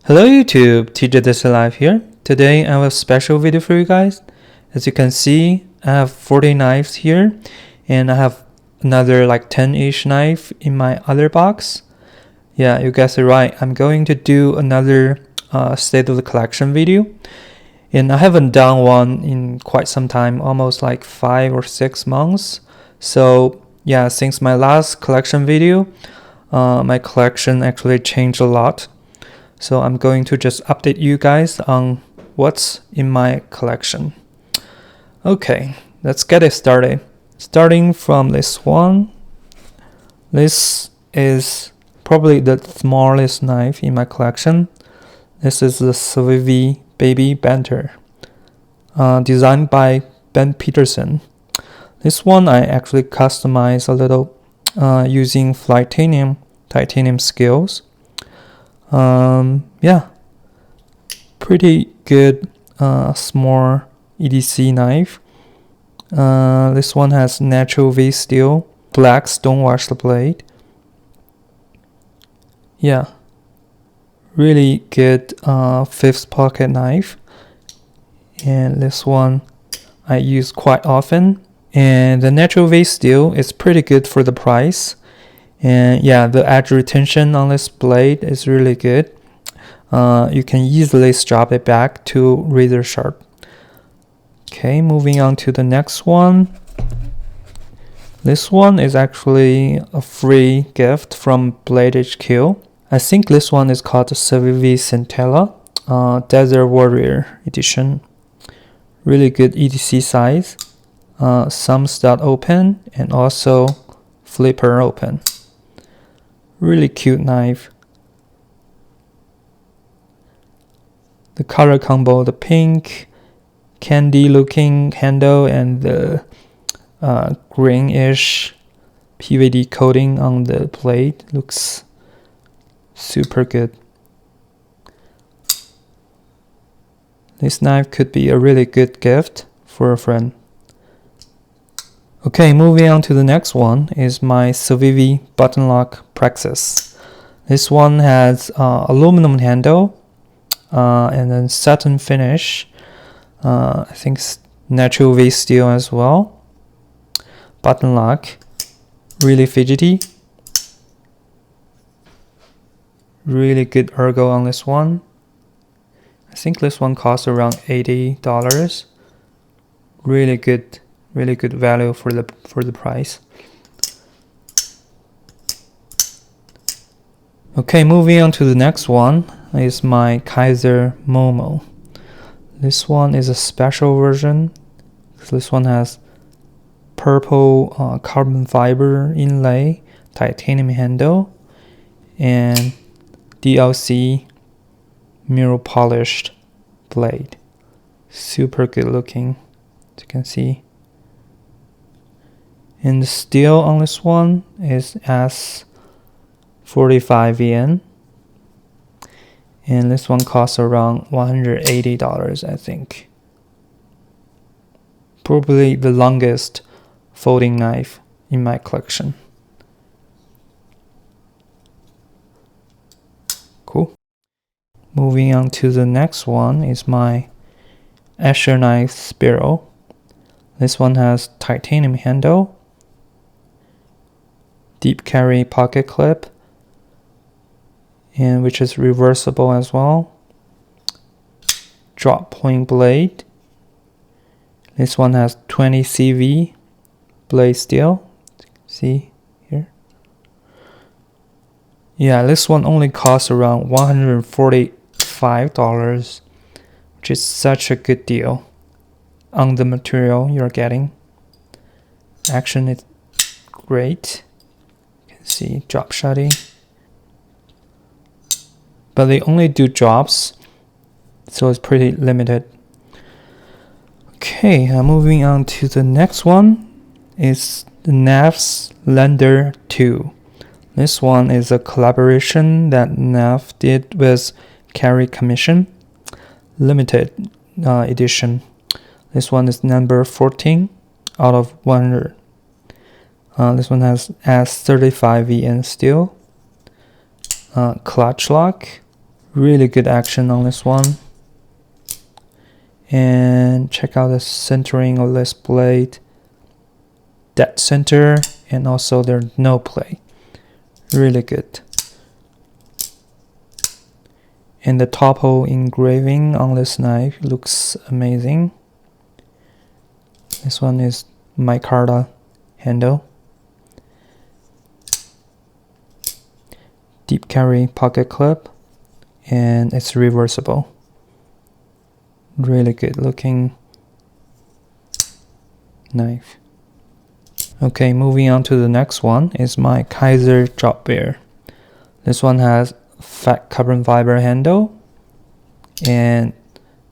Hello YouTube, TJ This Live here. Today I have a special video for you guys. As you can see, I have 40 knives here and I have another like 10-ish knife in my other box. Yeah, you guessed it right. I'm going to do another state of the collection video. And I haven't done one in quite some time, almost like 5 or 6 months. So yeah, since my last collection video, my collection actually changed a lot. So I'm going to just update you guys on what's in my collection. Okay, let's get it started. Starting from this one. This is probably the smallest knife in my collection. This is the Civivi Baby Banter, designed by Ben Peterson. This one I actually customized a little using titanium scales. Yeah, pretty good small EDC knife. This one has natural V steel, black stonewashed blade. Yeah, really good fifth pocket knife. And this one I use quite often. And the natural V steel is pretty good for the price. And yeah, the edge retention on this blade is really good. You can easily strap it back to razor sharp. Okay, moving on to the next one. This one is actually a free gift from Blade HQ. I think this one is called the Civivi Centella Desert Warrior Edition. Really good EDC size. Some stud open and also flipper open. Really cute knife. The color combo, the pink candy looking handle and the greenish PVD coating on the blade looks super good. This knife could be a really good gift for a friend. Okay, moving on to the next one is my Civivi button lock Praxis. This one has aluminum handle and then satin finish. I think it's natural V steel as well. Button lock, really fidgety. Really good ergo on this one. I think this one costs around $80. Really good value for the price. Okay, moving on to the next one is my Kizer Momo. This one is a special version. This one has purple carbon fiber inlay, titanium handle, and DLC mirror polished blade. Super good looking, as you can see. And the steel on this one is S45VN. And this one costs around $180, I think. Probably the longest folding knife in my collection. Cool. Moving on to the next one is my Asher knife Spiro. This one has titanium handle, deep carry pocket clip, and which is reversible as well. Drop point blade. This one has 20 CV blade steel. See here. Yeah, this one only costs around $145, which is such a good deal on the material you're getting. Action is great. See, drop shotty, but they only do drops, so it's pretty limited. Okay, moving on to the next one is the Knafs Lander 2. This one is a collaboration that Knaf did with Carry Commission, limited edition. This one is number 14 out of 100. This one has S35VN steel, clutch lock, Really good action on this one. And check out the centering of this blade. Dead center, and also there's no play. Really good. And the top hole engraving on this knife looks amazing. This one is micarta handle. Deep carry pocket clip, and it's reversible. Really good looking knife. Okay, moving on to the next one is my Kizer Drop Bear. This one has fat carbon fiber handle and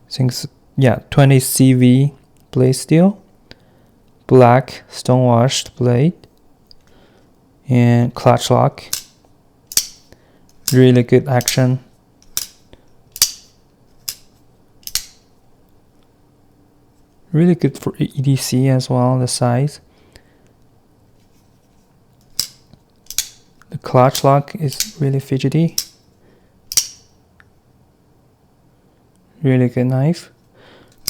I think 20 CV blade steel, black stone washed blade, and clutch lock. Really good action. Really good for EDC as well, the size. The clutch lock is really fidgety. Really good knife.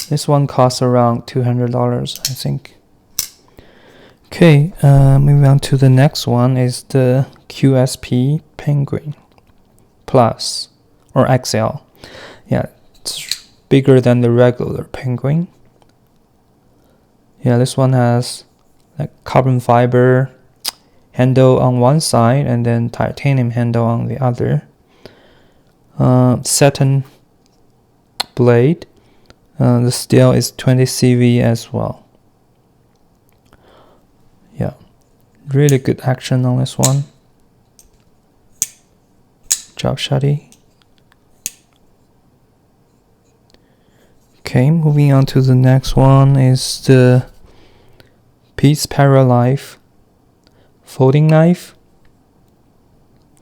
This one costs around $200, I think. Okay, moving on to the next one is the QSP Penguin Plus or XL. Yeah, it's bigger than the regular Penguin. Yeah, this one has like carbon fiber handle on one side and then titanium handle on the other. Satin blade. The steel is 20 CV as well. Yeah, really good action on this one. Job shotty. Okay, moving on to the next one is the Peace Paralife folding knife.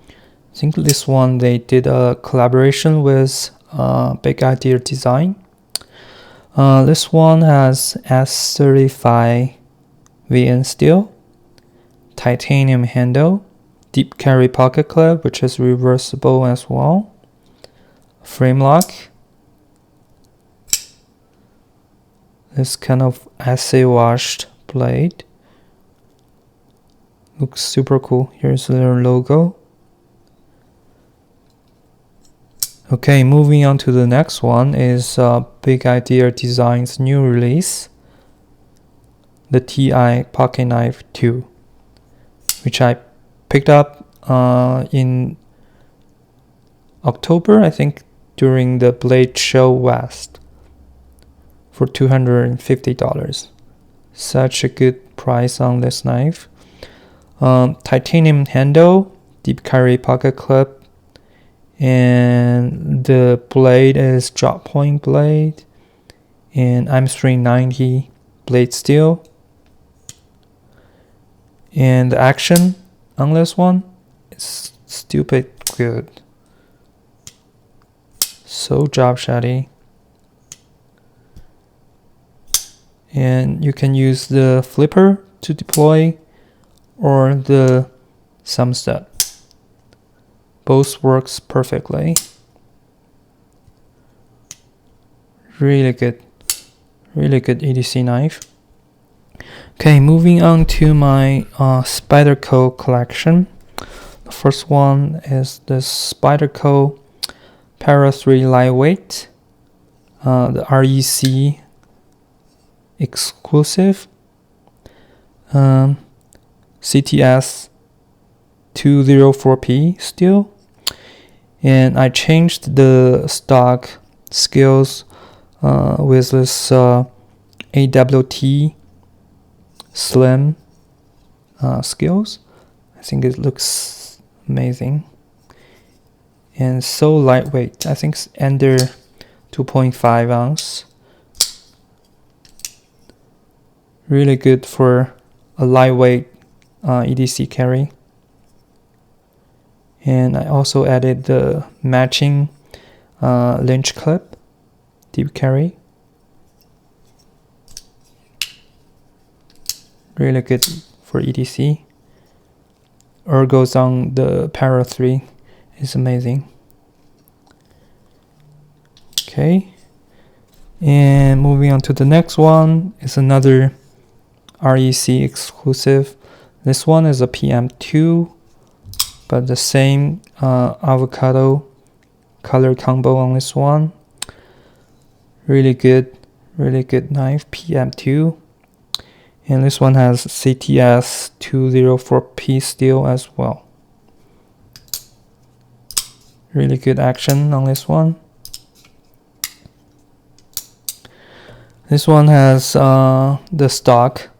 I think this one they did a collaboration with Big Idea Design. This one has S35 VN steel, titanium handle, deep carry pocket clip which is reversible as well, frame lock. This kind of assay washed blade. Looks super cool. Here's their logo. Okay, moving on to the next one is Big Idea Design's new release, the TI Pocket Knife 2, which I picked up in October, I think, during the Blade Show West for $250. Such a good price on this knife. Titanium handle, deep carry pocket clip, and the blade is drop point blade, and I'm 390 blade steel. And the action on this one is stupid good. So job shotty. And you can use the flipper to deploy or the thumb stud. Both works perfectly. Really good EDC knife. Okay, moving on to my Spyderco collection. The first one is the Spyderco Para 3 Lightweight, the REC exclusive, CTS 204P steel, and I changed the stock scales with this AWT slim scales. I think it looks amazing and so lightweight. I think it's under 2.5 ounce. Really good for a lightweight EDC carry. And I also added the matching lynch clip, deep carry. Really good for EDC. Ergos on the Para 3 is amazing. Okay, and moving on to the next one is another REC exclusive. This one is a PM2, but the same avocado color combo on this one. Really good knife, PM2. And this one has CTS 204P steel as well. Really good action on this one. This one has the stock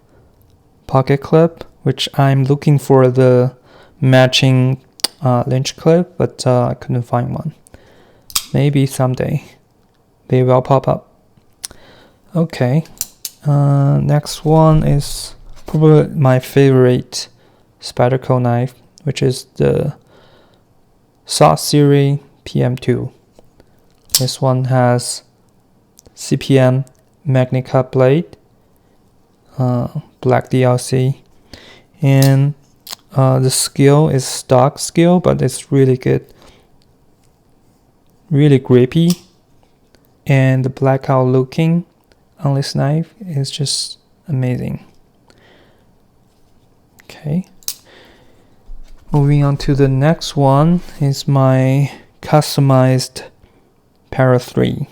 pocket clip, which I'm looking for the matching lynch clip, but I couldn't find one. Maybe someday they will pop up. Okay, next one is probably my favorite Spyderco knife, which is the SAW series PM2. This one has CPM Magnica blade, black DLC, and the skill is stock skill, but it's really good, really grippy, and the blackout looking on this knife is just amazing. Okay, moving on to the next one is my customized Para 3.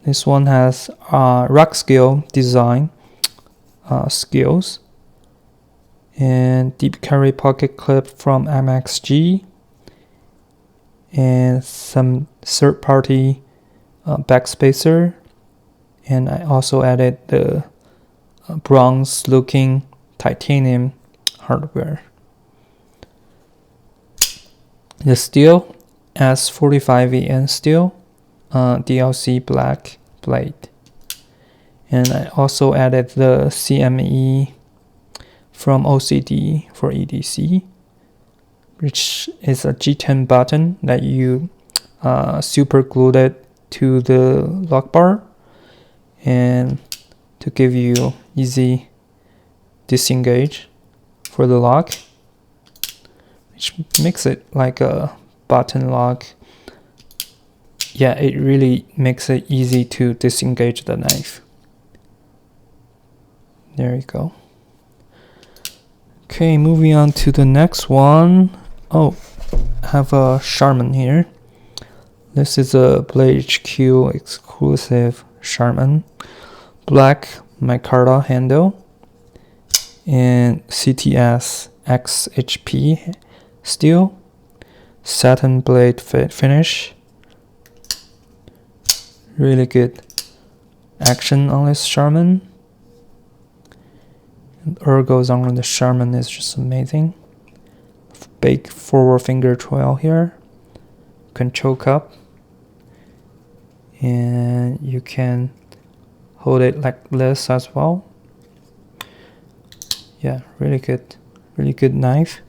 This one has rock scale design skills and deep carry pocket clip from MXG and some third-party backspacer, and I also added the bronze looking titanium hardware. The steel S45VN steel, DLC black blade, and I also added the CME from OCD for EDC, which is a G10 button that you super glued it to the lock bar and to give you easy disengage for the lock, which makes it like a button lock. Yeah, it really makes it easy to disengage the knife. There you go. Okay, moving on to the next one. Oh, I have a Charmin here. This is a Blade HQ exclusive Charmin. Black micarta handle and CTS XHP steel. Satin blade finish. Really good action on this Charmin. And ergos on the Charmin is just amazing. Big forward finger trail here. You can choke up. And you can hold it like this as well. Yeah, really good knife.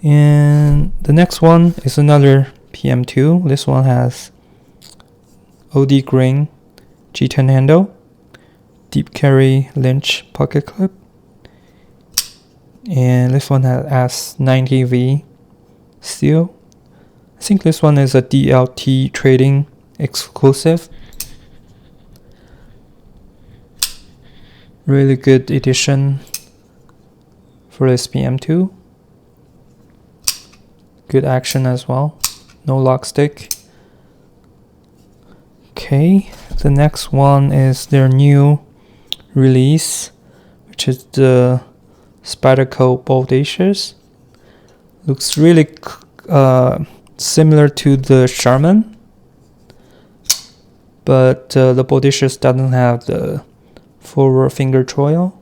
And the next one is another PM2. This one has OD grain G10 handle, deep carry lynch pocket clip, and this one has S90V steel. I think this one is a DLT trading exclusive. Really good edition for this PM2. Good action as well. No lock stick. Okay, the next one is their new release, which is the Spyderco Bodacious. Looks really similar to the Charmin, but the Bodacious doesn't have the forward finger choil.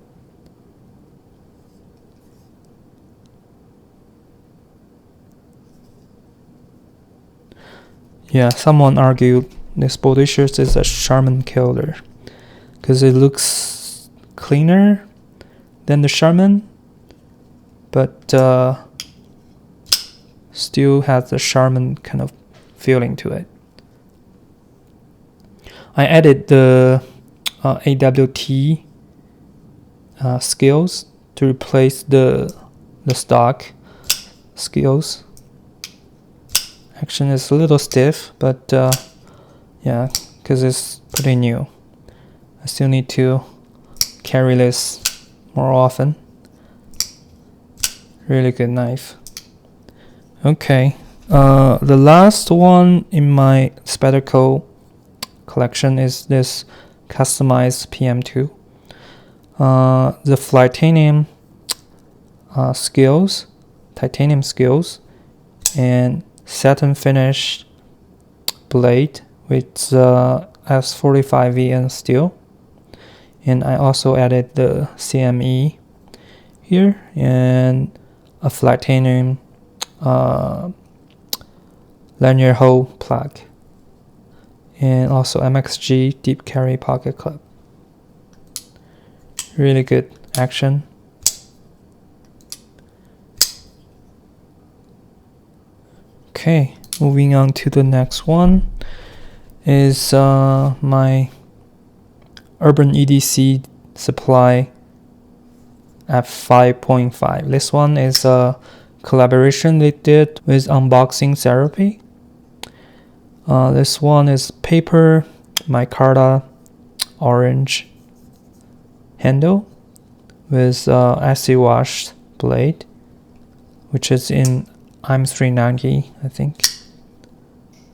Yeah, someone argued this Bodacious is a Charmin killer because it looks cleaner than the Charmin, but still has the Charmin kind of feeling to it. I added the AWT skills to replace the stock skills. Action is a little stiff, but Yeah, because it's pretty new. I still need to carry this more often. Really good knife. Okay, the last one in my Spyderco collection is this customized PM2. The titanium skills, and satin finished blade with S45 VN steel. And I also added the CME here and a titanium lanyard hole plug, and also MXG deep carry pocket clip. Really good action. Okay, moving on to the next one is my Urban EDC supply F5.5. This one is a collaboration they did with Unboxing Therapy. This one is paper micarta orange handle with acid washed blade, which is in I'm390, I think.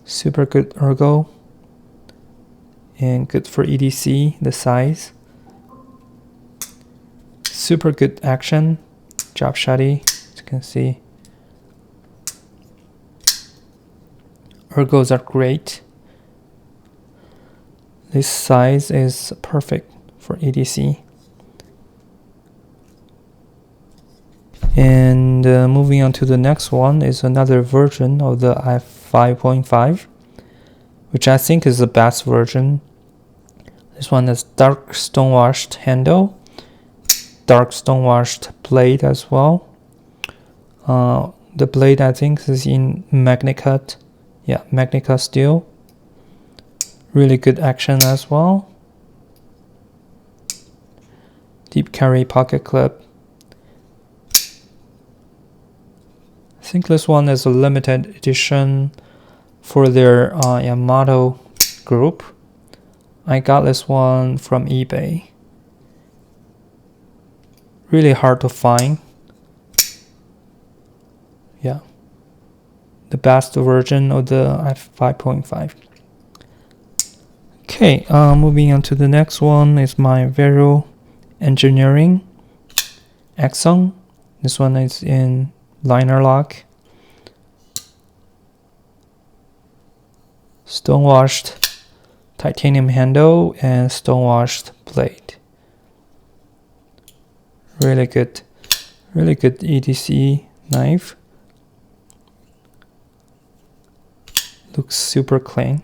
Super good ergo and good for EDC, the size. Super good action, drop shotty, as you can see. Ergos are great. This size is perfect for EDC. And moving on to the next one is another version of the F5.5, which I think is the best version. This one is dark stonewashed handle, dark stonewashed blade as well. The blade I think is in Magnicut, yeah, Magnicut steel. Really good action as well. Deep carry pocket clip. I think this one is a limited edition for their Yamato group. I got this one from eBay. Really hard to find. Yeah, the best version of the F5.5. Okay, moving on to the next one is my Vero Engineering XM. This one is in liner lock, stonewashed titanium handle and stonewashed blade. Really good EDC knife. Looks super clean.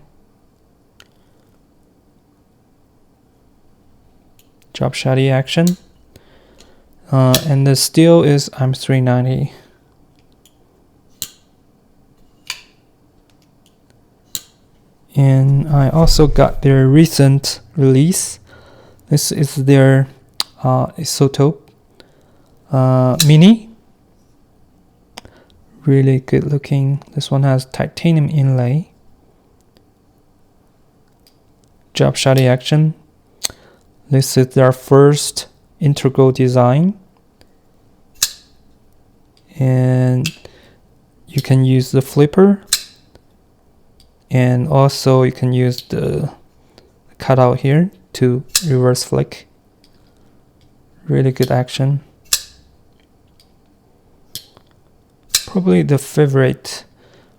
Drop shotty action. And the steel is I'm390. And I also got their recent release. This is their Isotope Mini. Really good looking. This one has titanium inlay. Drop shotty action. This is their first integral design. And you can use the flipper. And also you can use the cutout here to reverse flick. Really good action. Probably the favorite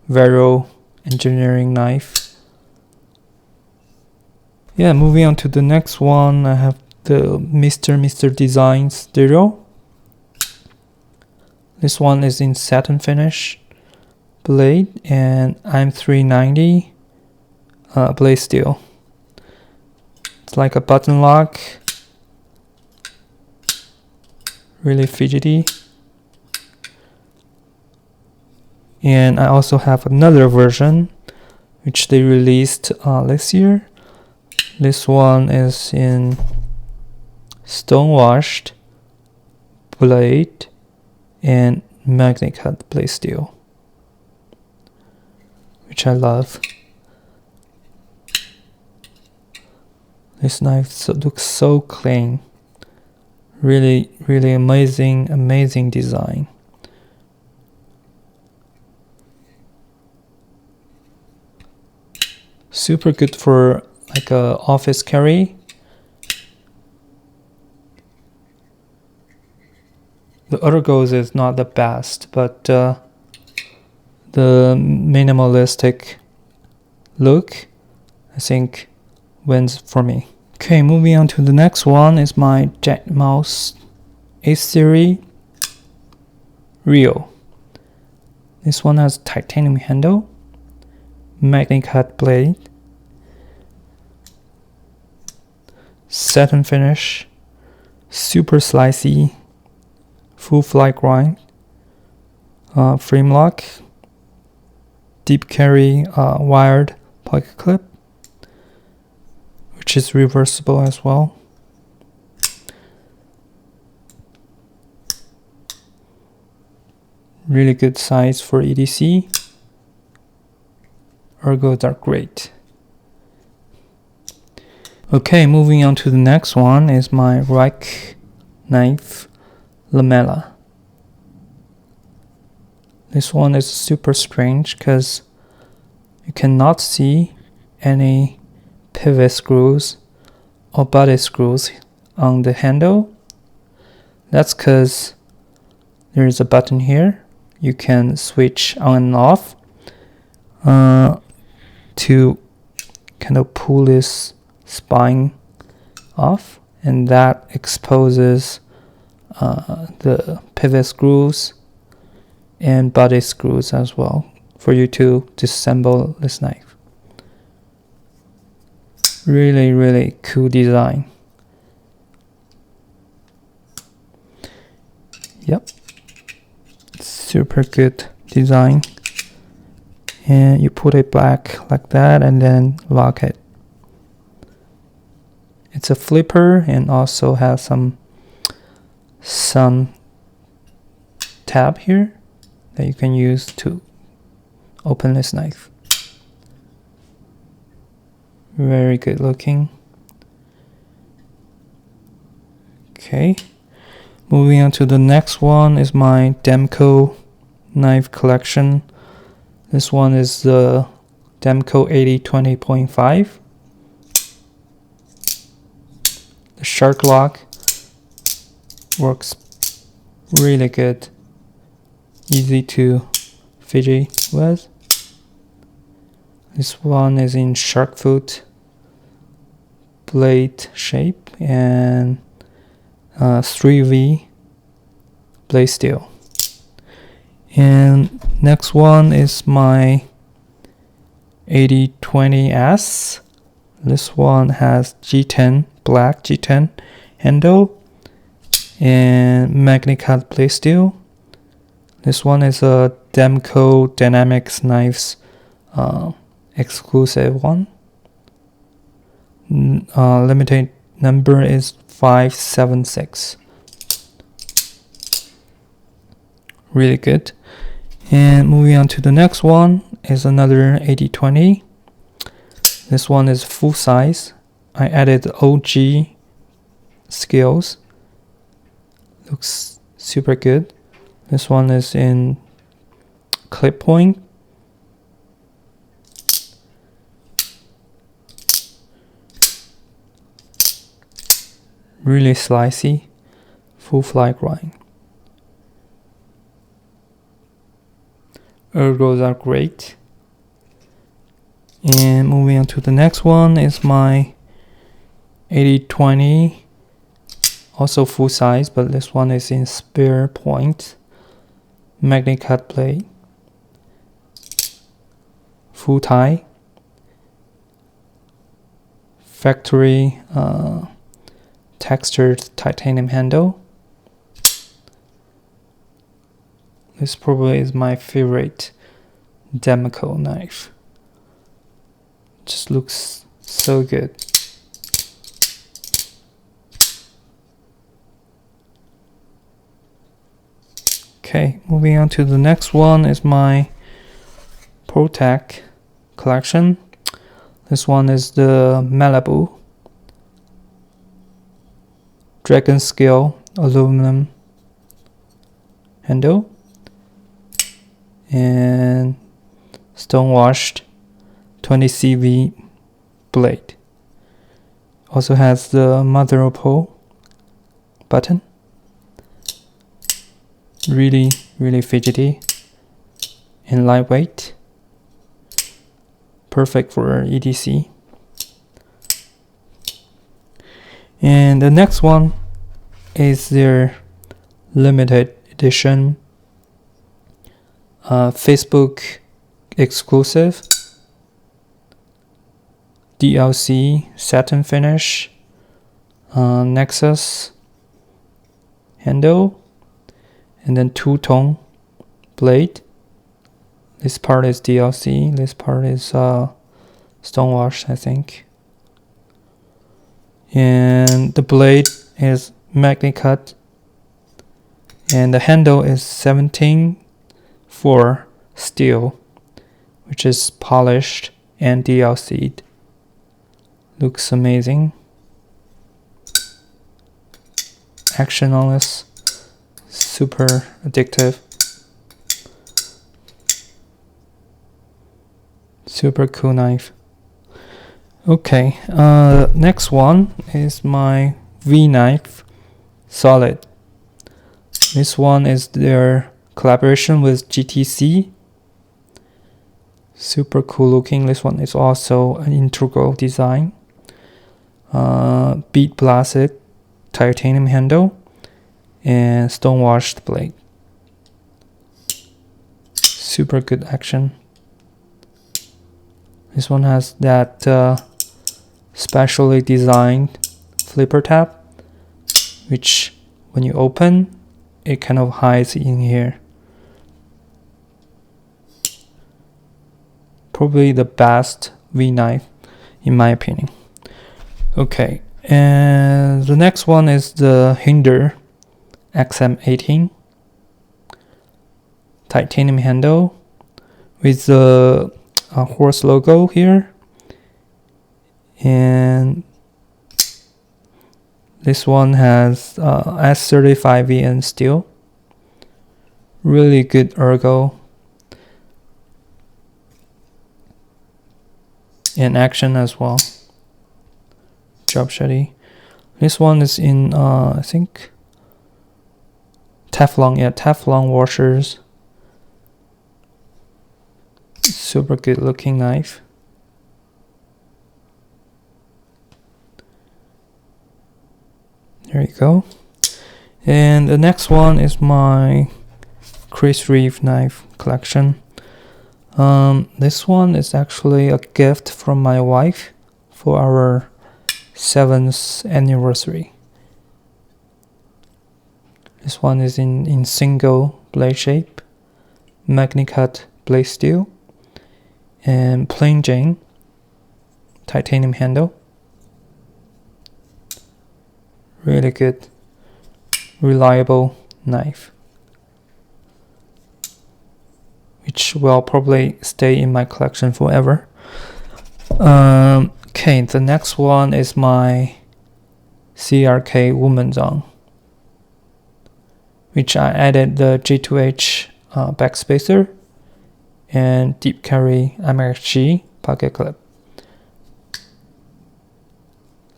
Vero engineering knife. Yeah, moving on to the next one, I have the Mr. Designs Zero. This one is in satin finish blade and I'm390 blade steel. It's like a button lock. Really fidgety. And I also have another version which they released this year. This one is in stonewashed blade and Magnicut blade steel, which I love. This knife looks so clean. Really, really amazing design. Super good for like a office carry. The ergos is not the best, but the minimalistic look, I think, wins for me. Okay, moving on to the next one is my Mouse Reo Ti. This one has titanium handle, magnet cut blade, satin finish, super slicey, full fly grind, frame lock, deep carry wired pocket clip, which is reversible as well. Really good size for EDC. Ergos are great. Okay, moving on to the next one is my Rike knife Lamella. This one is super strange because you cannot see any pivot screws or body screws on the handle. That's because there is a button here. You can switch on and off to kind of pull this spine off, and that exposes the pivot screws and body screws as well for you to disassemble this knife. Really cool design. Yep, super good design. And you put it back like that and then lock it. It's a flipper and also has some tab here that you can use to open this knife. Very good looking. Okay, moving on to the next one is my Demko knife collection. This one is the Demko 80-20.5. The shark lock works really good, easy to fidget with. This one is in shark foot blade shape and 3V blade steel. And next one is my 80-20S. This one has G10, black G10 handle and magnet cut blade steel. This one is a Demko Dynamics Knives exclusive one. Limited number is 576. Really good. And moving on to the next one is another 80-20. This one is full size. I added OG scales. Looks super good. This one is in clip point. Really slicey, full fly grind. Ergos are great. And moving on to the next one is my 80-20, also full size, but this one is in spear point, magnet cut blade, full tie, factory textured titanium handle. This probably is my favorite Demko knife. Just looks so good. Okay, moving on to the next one is my Protech collection. This one is the Malibu dragon scale aluminum handle and stone washed 20 CV blade. Also has the mother of pearl button. Really fidgety and lightweight. Perfect for EDC. And the next one is their limited edition Facebook exclusive DLC satin finish Nexus handle, and then two-tone blade. This part is DLC, this part is stonewash, I think. And the blade is magnet cut, and the handle is 17-4 steel, which is polished and DLC'd. Looks amazing. Action on this, super addictive. Super cool knife. Okay, next one is my V knife solid. This one is their collaboration with GTC. Super cool looking. This one is also an integral design. Bead blasted titanium handle and stone washed blade. Super good action. This one has that specially designed flipper tab, which when you open, it kind of hides in here. Probably the best V knife in my opinion. Okay, and the next one is the Hinderer XM-18 titanium handle with the horse logo here, and this one has S35VN steel. Really good ergo and action as well. Job shady. This one is in I think Teflon, yeah, Teflon washers. Super good looking knife. There you go. And the next one is my Reeve knife collection. This one is actually a gift from my wife for our 7th anniversary. This one is in single blade shape, magnet cut blade steel, and plain Jane titanium handle. Really good, reliable knife, which will probably stay in my collection forever. Okay, the next one is my CRK Woman's On, which I added the G2H backspacer and deep carry MXG pocket clip.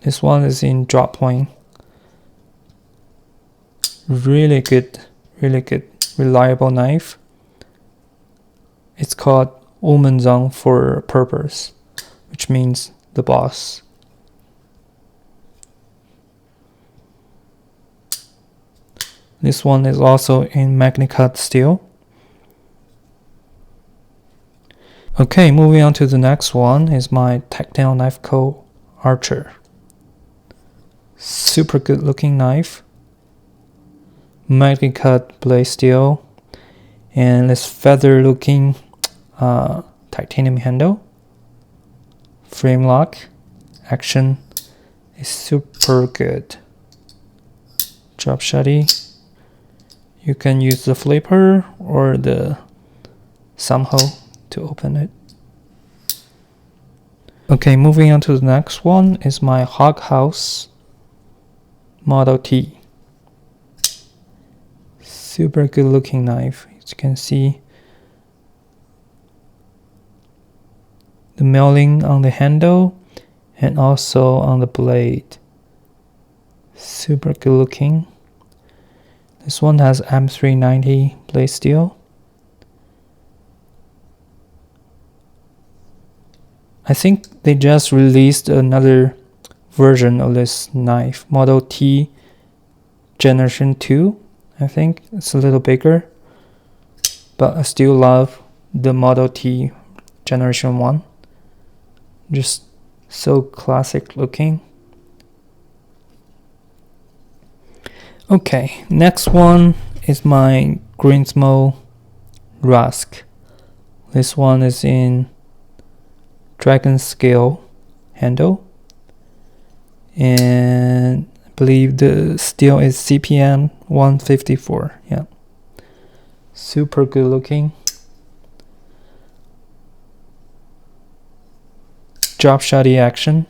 This one is in drop point. Really good, reliable knife. It's called Woman's On for purpose, which means the boss. This one is also in magnet cut steel. Okay, moving on to the next one is my Tactile Knife Co. Archer. Super good looking knife. Magnet cut blade steel and this feather looking titanium handle. Frame lock. Action is super good. Drop shotty. You can use the flipper or the thumb hole to open it. Okay, moving on to the next one is my Hog House Model T. Super good looking knife. As you can see, the milling on the handle and also on the blade. Super good looking. This one has M390 blade steel. I think they just released another version of this knife, Model T Generation 2. I think it's a little bigger, but I still love the Model T Generation 1. Just so classic looking. Okay, next one is my Grimsmo Rask. This one is in dragon scale handle, and I believe the steel is CPM 154. Yeah, super good looking. Drop shotty action,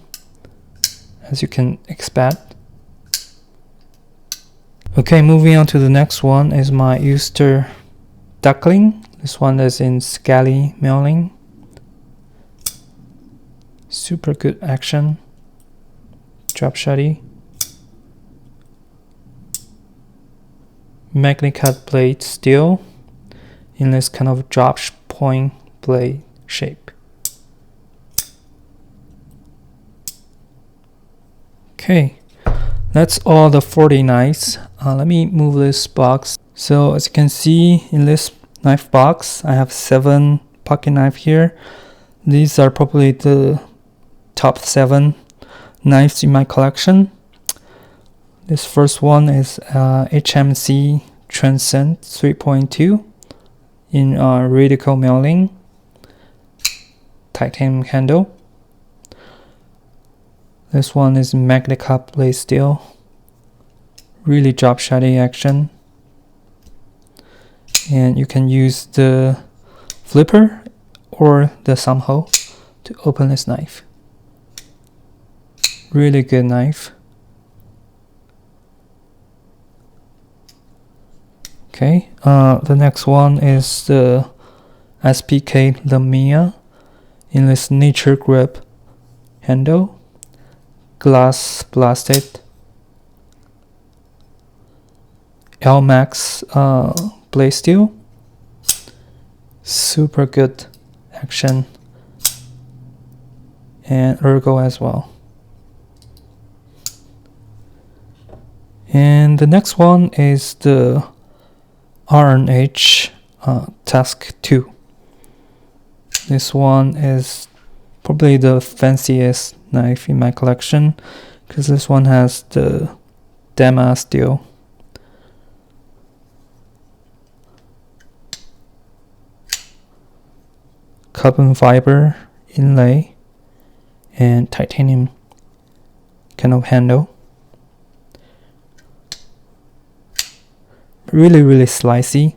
as you can expect. Okay, moving on to the next one is my Eustler Dukling. This one is in scaly milling. Super good action. Drop shotty. Magnet cut blade steel in this kind of drop point blade shape. Okay, that's all the 40 knives. Let me move this box. So as you can see in this knife box, I have 7 pocket knife here. These are probably the top 7 knives in my collection. This first one is HMC Transient 3.2 in Radial milling, titanium handle. This one is magnet cut blade steel, really drop shotty action, and you can use the flipper or the thumb hole to open this knife. Really good knife. Okay, the next one is the SPK Lamia in this nature grip handle, glass blasted, LMAX blade steel. Super good action, and ergo as well. And the next one is the R&H Tasca 2. This one is probably the fanciest knife in my collection because this one has the Dema steel. Carbon fiber inlay and titanium kind of handle. Really slicey,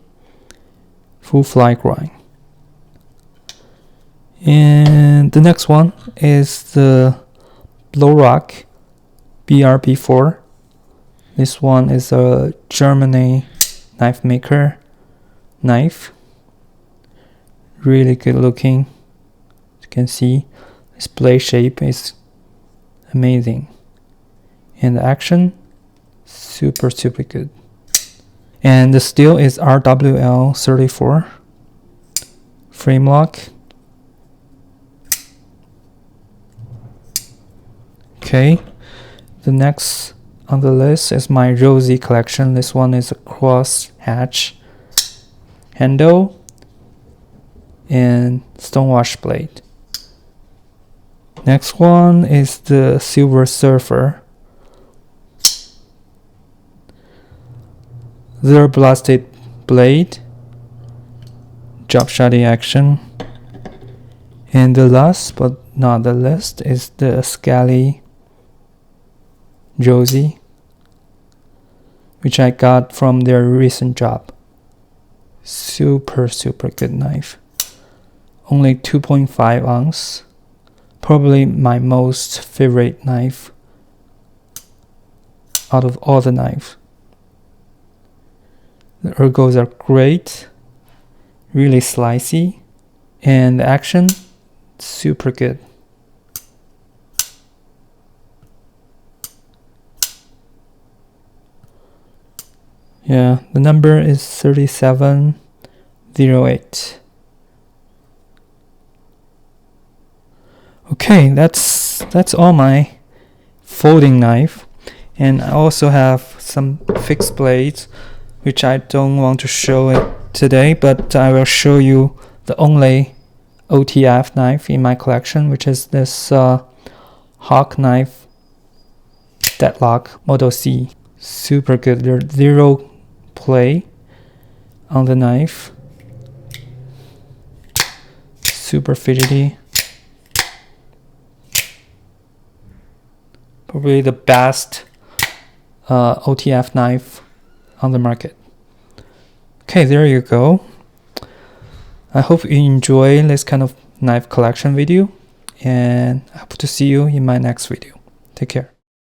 full fly grind. And the next one is the Blaurock BRB4. This one is a Germany knife maker knife. Really good looking. As you can see, this blade shape is amazing, and the action super good. And the steel is RWL34 frame lock. Okay, the next on the list is my Rosy collection. This one is a cross hatch handle and stonewash blade. Next one is the Silver Surfer. Zero blasted blade, drop shotty action. And the last but not the least is the Scaly Josie, which I got from their recent drop. Super good knife. Only 2.5 ounce. Probably my most favorite knife. out of all the knives. The ergos are great, really slicey, and the action, super good. Yeah, the number is 3708. Okay, that's all my folding knife, and I also have some fixed blades which I don't want to show it today, but I will show you the only OTF knife in my collection, which is this Hawk knife Deadlock Model C. Super good. There's zero play on the knife, super fidgety. Probably the best OTF knife on the market. Okay, there you go. I hope you enjoy this kind of knife collection video, and I hope to see you in my next video. Take care.